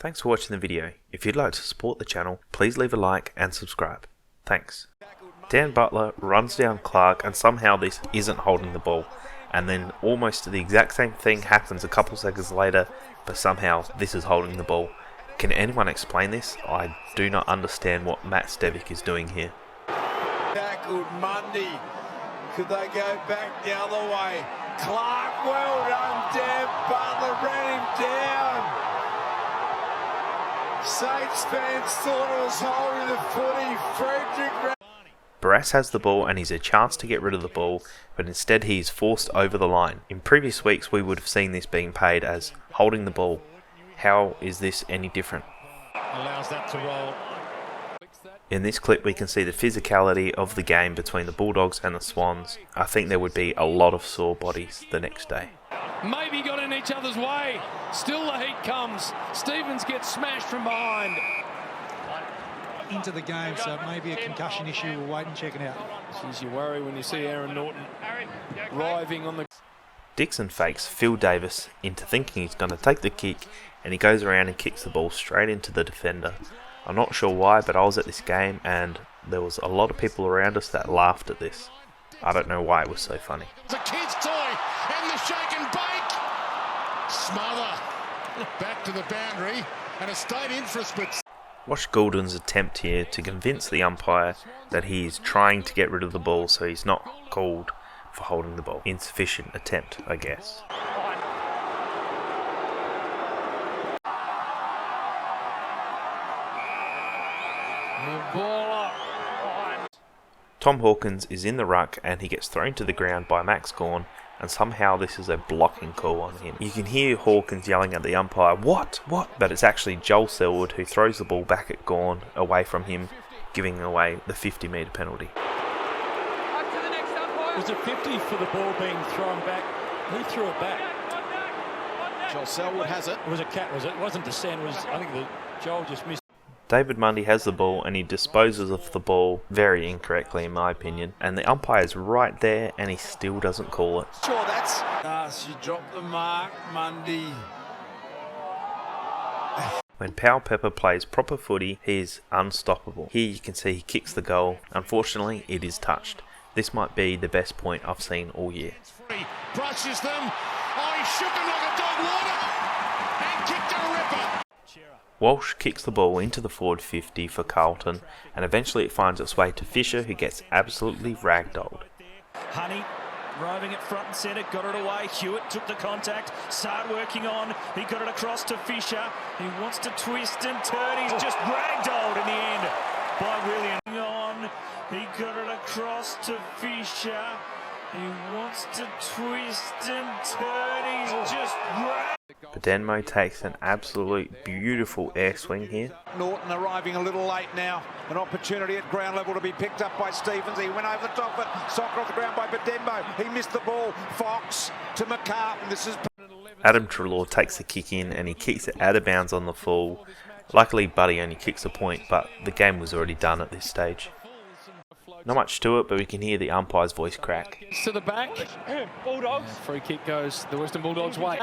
Thanks for watching the video. If you'd like to support the channel, please leave a like and subscribe. Thanks. Dan Butler runs down Clark and somehow this isn't holding the ball. And then almost the exact same thing happens a couple seconds later, but somehow this is holding the ball. Can anyone explain this? I do not understand what Matt Stevic is doing here. Tackled Mundy. Could they go back the other way? Clark, well done, Dan Butler ran him down. Saints fans thought it was holding the footy. Frederick. Barass has the ball and he's a chance to get rid of the ball, but instead he is forced over the line. In previous weeks we would have seen this being paid as holding the ball. How is this any different? Allows that to roll. In this clip we can see the physicality of the game between the Bulldogs and the Swans. I think there would be a lot of sore bodies the next day. Maybe got in each other's way. Still the heat comes. Stevens gets smashed from behind. Into the game, so maybe a concussion issue. We'll wait and check it out. Jeez, you worry when you see Aaron Naughton writhing on the... Dixon fakes Phil Davis into thinking he's going to take the kick, and he goes around and kicks the ball straight into the defender. I'm not sure why, but I was at this game and there was a lot of people around us that laughed at this. I don't know why it was so funny. It's a kid's toy, and the shake and bake. Smother. Back to the boundary, and a stayed in for a split. Watch Gulden's attempt here to convince the umpire that he is trying to get rid of the ball so he's not called for holding the ball. Insufficient attempt, I guess. Tom Hawkins is in the ruck and he gets thrown to the ground by Max Gawn, and somehow this is a blocking call on him. You can hear Hawkins yelling at the umpire, "What? What?" But it's actually Joel Selwood who throws the ball back at Gawn away from him, giving away the 50-metre penalty. Was it 50 for the ball being thrown back? Who threw it back? Joel Selwood has it. It was a cat, was it? It wasn't descent. I think Joel just missed. David Mundy has the ball and he disposes of the ball very incorrectly in my opinion, and the umpire's right there and he still doesn't call it. Sure, that's... she dropped the mark, Mundy. When Powell plays proper footy, he is unstoppable. Here you can see he kicks the goal. Unfortunately, it is touched. This might be the best point I've seen all year. He brushes them. Oh, he shook him like a dog water and kicked a ripper. Walsh kicks the ball into the forward 50 for Carlton, and eventually it finds its way to Fisher, who gets absolutely ragdolled. Honey roving at front and centre, got it away. Hewitt took the contact, started working on. He got it across to Fisher. He wants to twist and turn. He's just ragdolled in the end by William. On, he got it across to Fisher. He wants to twist and turn. He's just ragdolled. Bedenmo takes an absolute beautiful air swing here. Naughton arriving a little late now. An opportunity at ground level to be picked up by Stevens. He went over the top of it. Soccer off the ground by Bedenmo. He missed the ball. Fox to McCartan. This is... Adam Treloar takes the kick in and he kicks it out of bounds on the full. Luckily Buddy only kicks a point, but the game was already done at this stage. Not much to it, but we can hear the umpire's voice crack. To the back. Bulldogs. Free kick goes the Western Bulldogs' way.